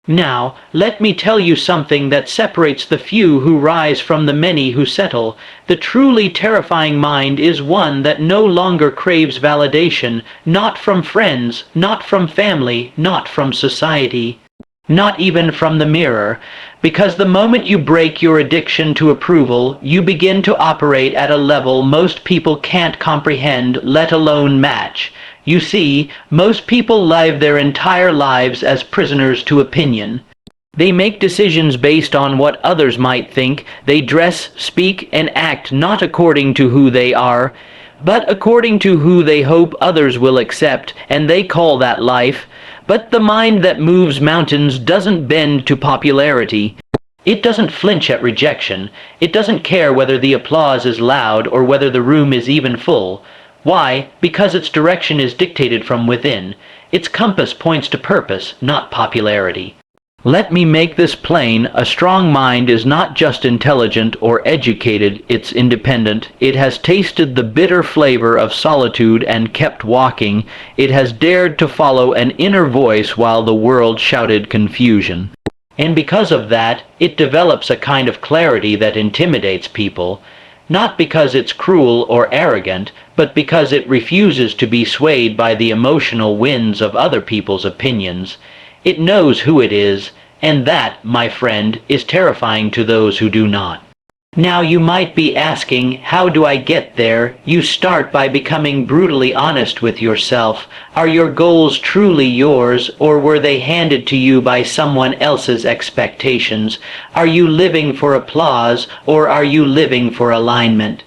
Now, let me tell you something that separates the few who rise from the many who settle. The truly terrifying mind is one that no longer craves validation, not from friends, not from family, not from society, not even from the mirror, because the moment you break your addiction to approval, you begin to operate at a level most people can't comprehend, let alone match. You see, most people live their entire lives as prisoners to opinion. They make decisions based on what others might think. They dress, speak, and act not according to who they are, but according to who they hope others will accept, and they call that life. But the mind that moves mountains doesn't bend to popularity. It doesn't flinch at rejection. It doesn't care whether the applause is loud or whether the room is even full. Why? Because its direction is dictated from within. Its compass points to purpose, not popularity. Let me make this plain. A strong mind is not just intelligent or educated, it's independent. It has tasted the bitter flavor of solitude and kept walking. It has dared to follow an inner voice while the world shouted confusion. And because of that, it develops a kind of clarity that intimidates people. Not because it's cruel or arrogant, but because it refuses to be swayed by the emotional winds of other people's opinions. It knows who it is, and that, my friend, is terrifying to those who do not. Now you might be asking, how do I get there? You start by becoming brutally honest with yourself. Are your goals truly yours, or were they handed to you by someone else's expectations? Are you living for applause, or are you living for alignment?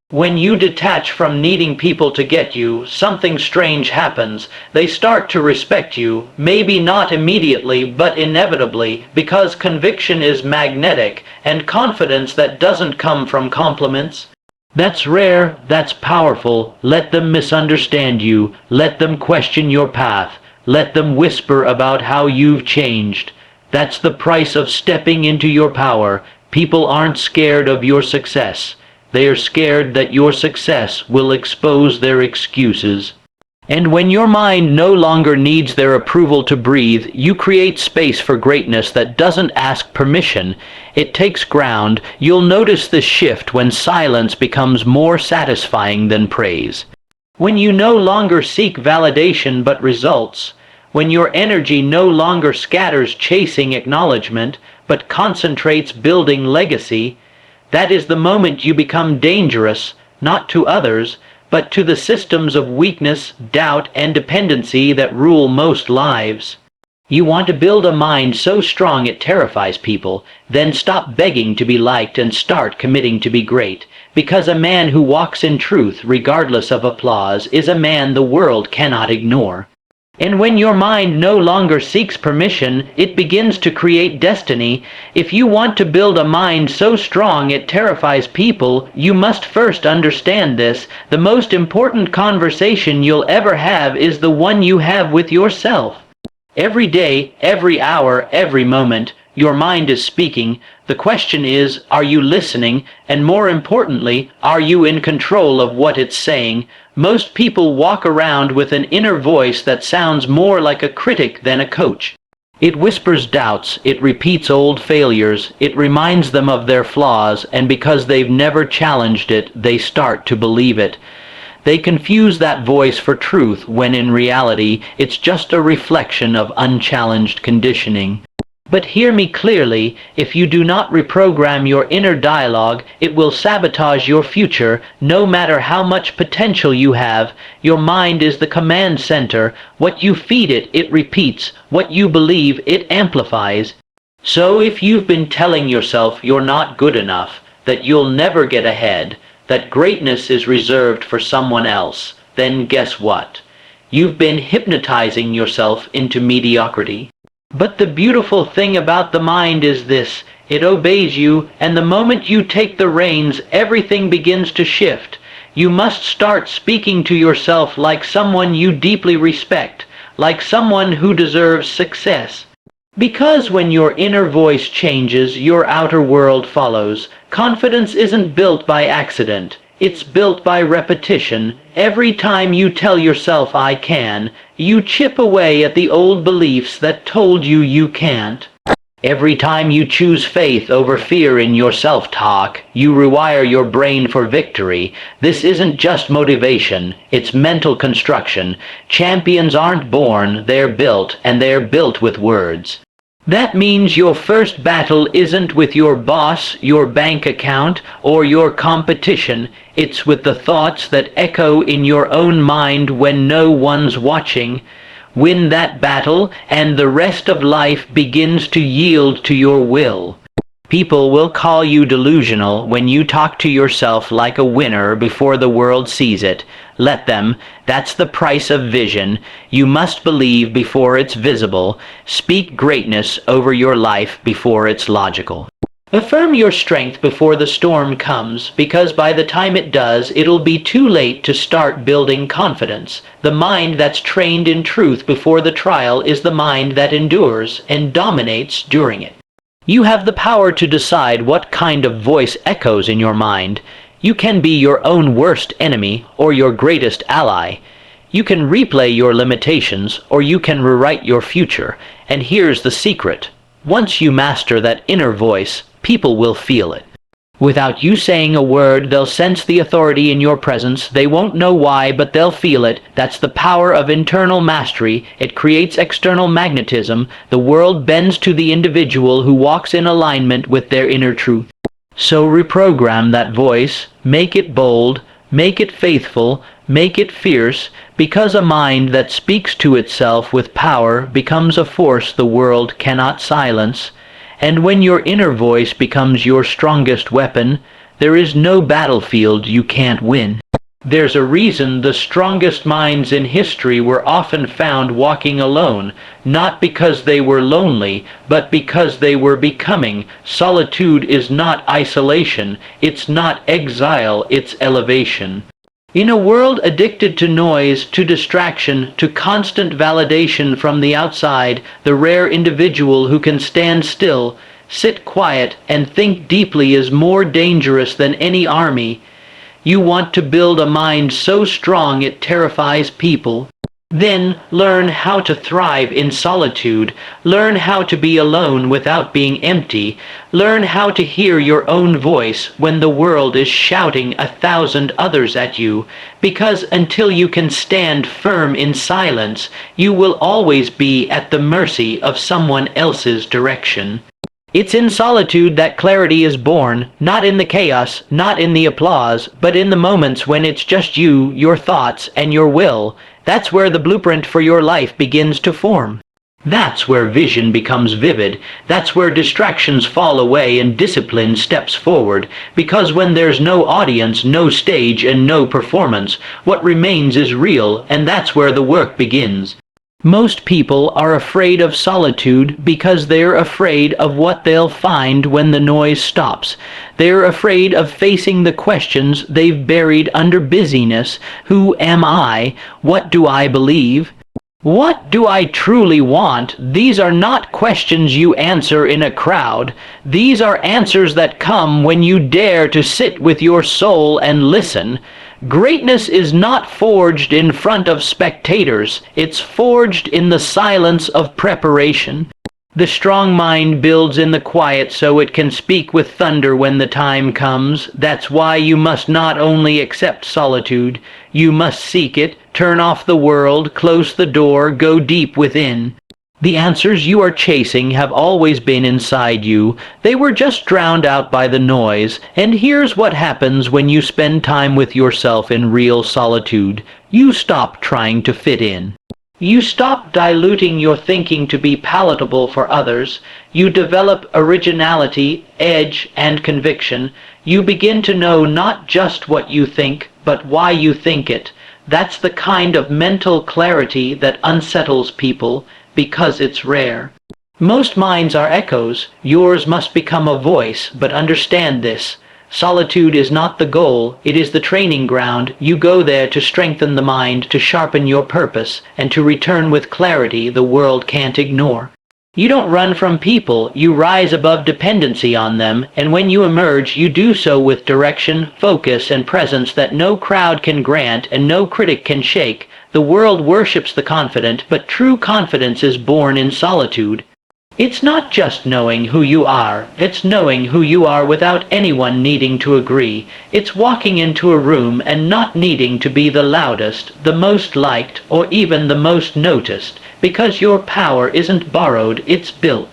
When you detach from needing people to get you, something strange happens. They start to respect you, maybe not immediately, but inevitably, because conviction is magnetic, and confidence that doesn't come from compliments. That's rare, that's powerful. Let them misunderstand you. Let them question your path. Let them whisper about how you've changed. That's the price of stepping into your power. People aren't scared of your success. They are scared that your success will expose their excuses. And when your mind no longer needs their approval to breathe, you create space for greatness that doesn't ask permission. It takes ground. You'll notice this shift when silence becomes more satisfying than praise. When you no longer seek validation but results. When your energy no longer scatters chasing acknowledgement, but concentrates building legacy. That is the moment you become dangerous, not to others, but to the systems of weakness, doubt, and dependency that rule most lives. You want to build a mind so strong it terrifies people, then stop begging to be liked and start committing to be great, because a man who walks in truth, regardless of applause, is a man the world cannot ignore. And when your mind no longer seeks permission, it begins to create destiny. If you want to build a mind so strong it terrifies people, you must first understand this. The most important conversation you'll ever have is the one you have with yourself. Every day, every hour, every moment, your mind is speaking. The question is, are you listening? And more importantly, are you in control of what it's saying? Most people walk around with an inner voice that sounds more like a critic than a coach. It whispers doubts, it repeats old failures, it reminds them of their flaws, and because they've never challenged it, they start to believe it. They confuse that voice for truth when in reality, it's just a reflection of unchallenged conditioning. But hear me clearly, if you do not reprogram your inner dialogue, it will sabotage your future, no matter how much potential you have. Your mind is the command center. What you feed it, it repeats. What you believe, it amplifies. So if you've been telling yourself you're not good enough, that you'll never get ahead, that greatness is reserved for someone else, then guess what? You've been hypnotizing yourself into mediocrity. But the beautiful thing about the mind is this: it obeys you, and the moment you take the reins, everything begins to shift. You must start speaking to yourself like someone you deeply respect, like someone who deserves success. Because when your inner voice changes, your outer world follows. Confidence isn't built by accident. It's built by repetition. Every time you tell yourself I can, you chip away at the old beliefs that told you you can't. Every time you choose faith over fear in your self-talk, you rewire your brain for victory. This isn't just motivation, it's mental construction. Champions aren't born, they're built, and they're built with words. That means your first battle isn't with your boss, your bank account, or your competition. It's with the thoughts that echo in your own mind when no one's watching. Win that battle, and the rest of life begins to yield to your will. People will call you delusional when you talk to yourself like a winner before the world sees it. Let them. That's the price of vision. You must believe before it's visible. Speak greatness over your life before it's logical. Affirm your strength before the storm comes, because by the time it does, it'll be too late to start building confidence. The mind that's trained in truth before the trial is the mind that endures and dominates during it. You have the power to decide what kind of voice echoes in your mind. You can be your own worst enemy or your greatest ally. You can replay your limitations or you can rewrite your future. And here's the secret. Once you master that inner voice, people will feel it. Without you saying a word, they'll sense the authority in your presence. They won't know why, but they'll feel it. That's the power of internal mastery. It creates external magnetism. The world bends to the individual who walks in alignment with their inner truth. So reprogram that voice. Make it bold. Make it faithful. Make it fierce. Because a mind that speaks to itself with power becomes a force the world cannot silence. And when your inner voice becomes your strongest weapon, there is no battlefield you can't win. There's a reason the strongest minds in history were often found walking alone, not because they were lonely, but because they were becoming. Solitude is not isolation, it's not exile, it's elevation. In a world addicted to noise, to distraction, to constant validation from the outside, the rare individual who can stand still, sit quiet, and think deeply is more dangerous than any army. You want to build a mind so strong it terrifies people. Then learn how to thrive in solitude. Learn how to be alone without being empty. Learn how to hear your own voice when the world is shouting 1,000 others at you. Because until you can stand firm in silence, you will always be at the mercy of someone else's direction. It's in solitude that clarity is born, not in the chaos, not in the applause, but in the moments when it's just you, your thoughts, and your will. That's where the blueprint for your life begins to form. That's where vision becomes vivid. That's where distractions fall away and discipline steps forward. Because when there's no audience, no stage, and no performance, what remains is real, and that's where the work begins. Most people are afraid of solitude because they're afraid of what they'll find when the noise stops. They're afraid of facing the questions they've buried under busyness. Who am I? What do I believe? What do I truly want? These are not questions you answer in a crowd. These are answers that come when you dare to sit with your soul and listen. Greatness is not forged in front of spectators. It's forged in the silence of preparation. The strong mind builds in the quiet so it can speak with thunder when the time comes. That's why you must not only accept solitude, you must seek it, turn off the world, close the door, go deep within. The answers you are chasing have always been inside you. They were just drowned out by the noise. And here's what happens when you spend time with yourself in real solitude. You stop trying to fit in. You stop diluting your thinking to be palatable for others. You develop originality, edge, and conviction. You begin to know not just what you think, but why you think it. That's the kind of mental clarity that unsettles people, because it's rare. Most minds are echoes. Yours must become a voice, but understand this. Solitude is not the goal, it is the training ground. You go there to strengthen the mind, to sharpen your purpose, and to return with clarity the world can't ignore. You don't run from people, you rise above dependency on them, and when you emerge, you do so with direction, focus, and presence that no crowd can grant and no critic can shake. The world worships the confident, but true confidence is born in solitude. It's not just knowing who you are, it's knowing who you are without anyone needing to agree. It's walking into a room and not needing to be the loudest, the most liked, or even the most noticed, because your power isn't borrowed, it's built.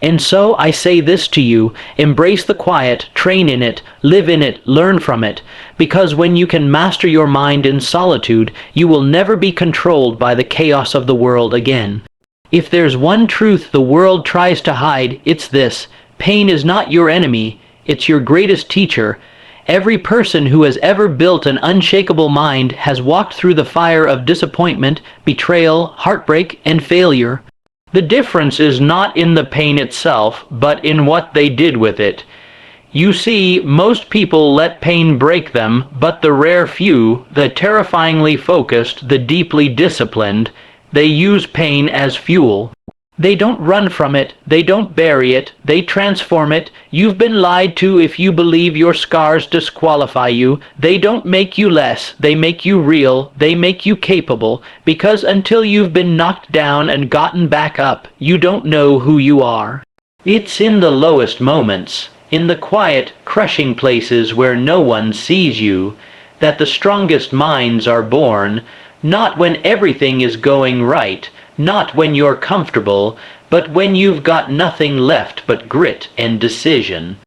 And so I say this to you, embrace the quiet, train in it, live in it, learn from it, because when you can master your mind in solitude, you will never be controlled by the chaos of the world again. If there's one truth the world tries to hide, it's this: pain is not your enemy, it's your greatest teacher. Every person who has ever built an unshakable mind has walked through the fire of disappointment, betrayal, heartbreak, and failure. The difference is not in the pain itself, but in what they did with it. You see, most people let pain break them, but the rare few, the terrifyingly focused, the deeply disciplined, they use pain as fuel. They don't run from it, they don't bury it, they transform it. You've been lied to if you believe your scars disqualify you. They don't make you less, they make you real, they make you capable, because until you've been knocked down and gotten back up, you don't know who you are. It's in the lowest moments, in the quiet, crushing places where no one sees you, that the strongest minds are born. Not when everything is going right, not when you're comfortable, but when you've got nothing left but grit and decision.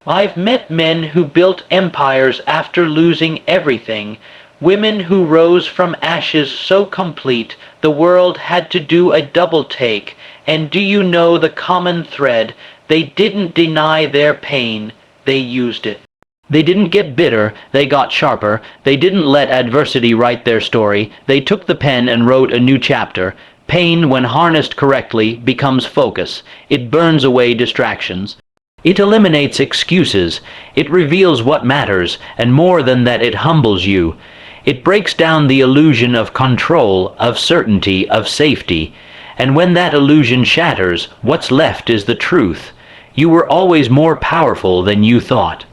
I've met men who built empires after losing everything, women who rose from ashes so complete the world had to do a double take, and do you know the common thread? They didn't deny their pain, they used it. They didn't get bitter, they got sharper. They didn't let adversity write their story. They took the pen and wrote a new chapter. Pain, when harnessed correctly, becomes focus. It burns away distractions. It eliminates excuses. It reveals what matters, and more than that, it humbles you. It breaks down the illusion of control, of certainty, of safety. And when that illusion shatters, what's left is the truth. You were always more powerful than you thought.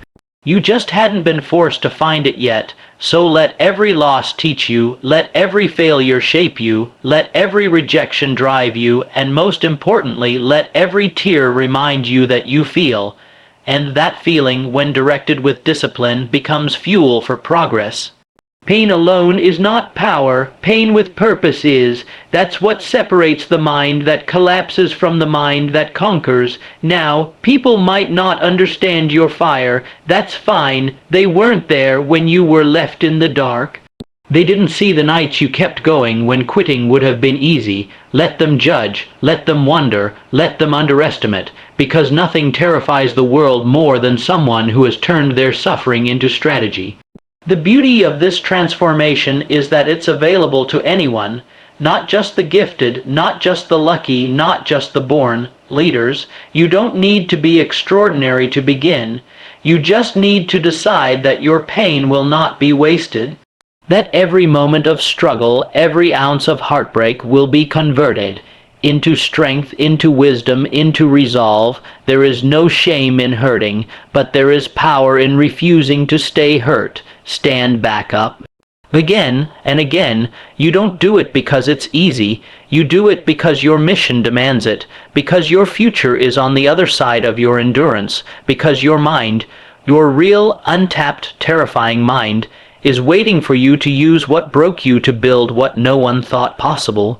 You just hadn't been forced to find it yet, so let every loss teach you, let every failure shape you, let every rejection drive you, and most importantly, let every tear remind you that you feel, and that feeling, when directed with discipline, becomes fuel for progress. Pain alone is not power, pain with purpose is. That's what separates the mind that collapses from the mind that conquers. Now, people might not understand your fire. That's fine. They weren't there when you were left in the dark. They didn't see the nights you kept going when quitting would have been easy. Let them judge, let them wonder, let them underestimate, because nothing terrifies the world more than someone who has turned their suffering into strategy. The beauty of this transformation is that it's available to anyone, not just the gifted, not just the lucky, not just the born leaders. You don't need to be extraordinary to begin. You just need to decide that your pain will not be wasted, that every moment of struggle, every ounce of heartbreak will be converted into strength, into wisdom, into resolve. There is no shame in hurting, but there is power in refusing to stay hurt. Stand back up. Again and again, you don't do it because it's easy. You do it because your mission demands it, because your future is on the other side of your endurance, because your mind, your real, untapped, terrifying mind, is waiting for you to use what broke you to build what no one thought possible.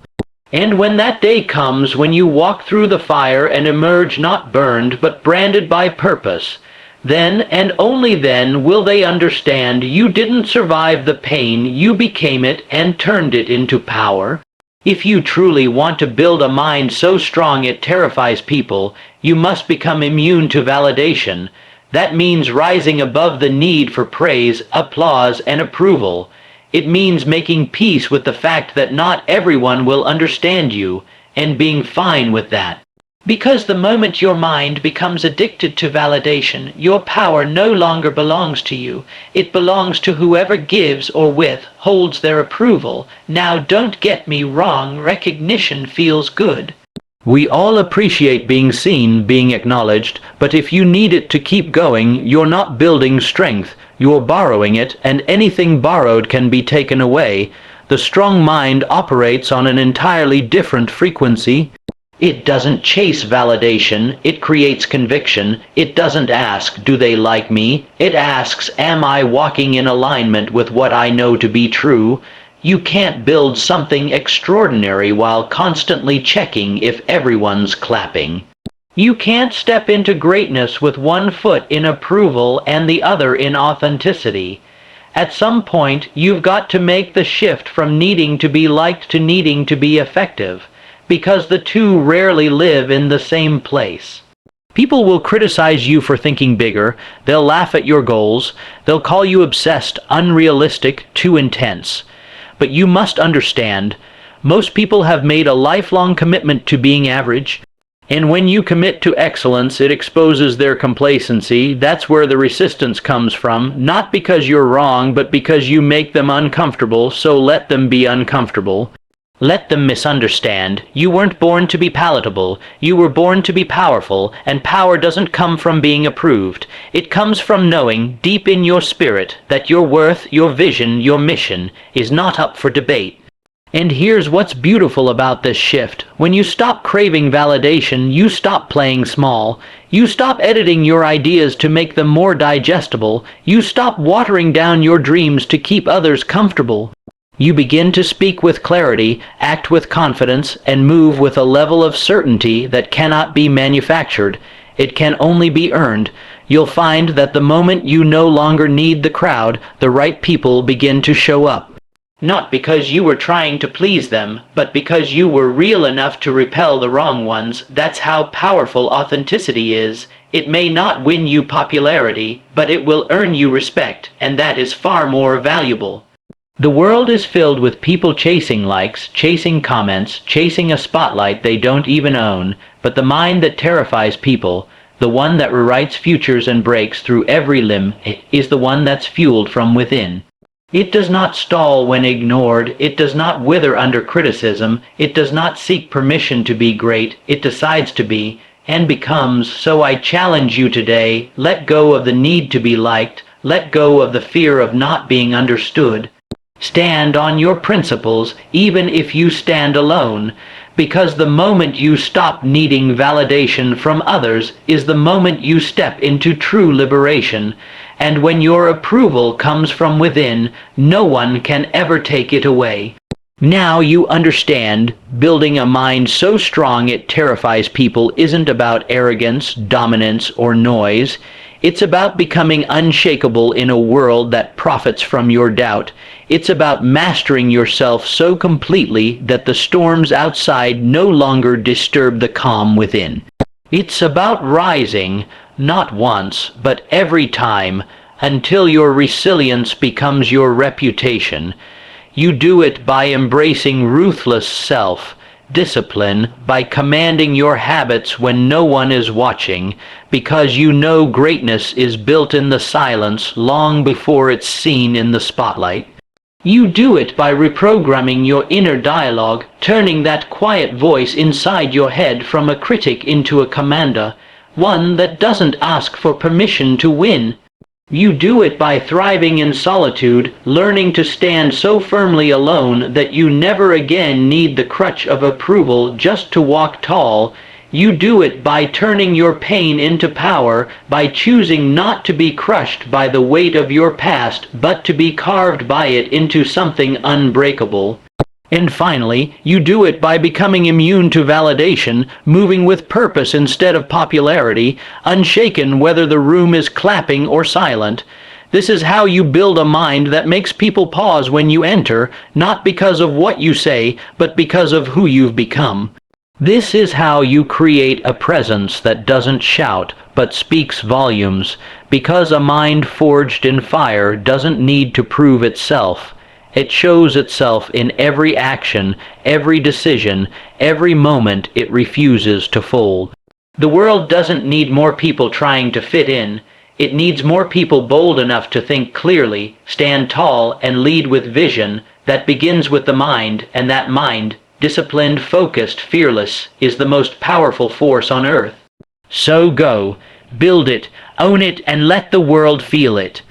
And when that day comes, when you walk through the fire and emerge not burned, but branded by purpose, then and only then will they understand you didn't survive the pain, you became it and turned it into power. If you truly want to build a mind so strong it terrifies people, you must become immune to validation. That means rising above the need for praise, applause, and approval. It means making peace with the fact that not everyone will understand you, and being fine with that. Because the moment your mind becomes addicted to validation, your power no longer belongs to you. It belongs to whoever gives or withholds their approval. Now don't get me wrong, recognition feels good. We all appreciate being seen, being acknowledged, but if you need it to keep going, you're not building strength, you're borrowing it, and anything borrowed can be taken away. The strong mind operates on an entirely different frequency. It doesn't chase validation, it creates conviction. It doesn't ask, do they like me? It asks, am I walking in alignment with what I know to be true? You can't build something extraordinary while constantly checking if everyone's clapping. You can't step into greatness with one foot in approval and the other in authenticity. At some point, you've got to make the shift from needing to be liked to needing to be effective, because the two rarely live in the same place. People will criticize you for thinking bigger, they'll laugh at your goals, they'll call you obsessed, unrealistic, too intense. But you must understand, most people have made a lifelong commitment to being average, and when you commit to excellence, it exposes their complacency. That's where the resistance comes from, not because you're wrong, but because you make them uncomfortable, so let them be uncomfortable. Let them misunderstand. You weren't born to be palatable. You were born to be powerful, and power doesn't come from being approved. It comes from knowing, deep in your spirit, that your worth, your vision, your mission is not up for debate. And here's what's beautiful about this shift. When you stop craving validation, you stop playing small. You stop editing your ideas to make them more digestible. You stop watering down your dreams to keep others comfortable. You begin to speak with clarity, act with confidence, and move with a level of certainty that cannot be manufactured. It can only be earned. You'll find that the moment you no longer need the crowd, the right people begin to show up. Not because you were trying to please them, but because you were real enough to repel the wrong ones. That's how powerful authenticity is. It may not win you popularity, but it will earn you respect, and that is far more valuable. The world is filled with people chasing likes, chasing comments, chasing a spotlight they don't even own, but the mind that terrifies people, the one that rewrites futures and breaks through every limb, is the one that's fueled from within. It does not stall when ignored, it does not wither under criticism, it does not seek permission to be great, it decides to be, and becomes. So I challenge you today, let go of the need to be liked, let go of the fear of not being understood. Stand on your principles, even if you stand alone, because the moment you stop needing validation from others is the moment you step into true liberation. And when your approval comes from within, no one can ever take it away. Now you understand, building a mind so strong it terrifies people isn't about arrogance, dominance, or noise. It's about becoming unshakable in a world that profits from your doubt. It's about mastering yourself so completely that the storms outside no longer disturb the calm within. It's about rising, not once, but every time, until your resilience becomes your reputation. You do it by embracing ruthless self-discipline, by commanding your habits when no one is watching, because you know greatness is built in the silence long before it's seen in the spotlight. You do it by reprogramming your inner dialogue, turning that quiet voice inside your head from a critic into a commander, one that doesn't ask for permission to win. You do it by thriving in solitude, learning to stand so firmly alone that you never again need the crutch of approval just to walk tall. You do it by turning your pain into power, by choosing not to be crushed by the weight of your past, but to be carved by it into something unbreakable. And finally, you do it by becoming immune to validation, moving with purpose instead of popularity, unshaken whether the room is clapping or silent. This is how you build a mind that makes people pause when you enter, not because of what you say, but because of who you've become. This is how you create a presence that doesn't shout, but speaks volumes, because a mind forged in fire doesn't need to prove itself. It shows itself in every action, every decision, every moment it refuses to fold. The world doesn't need more people trying to fit in. It needs more people bold enough to think clearly, stand tall, and lead with vision that begins with the mind, and that mind disciplined, focused, fearless, is the most powerful force on earth. So go, build it, own it, and let the world feel it.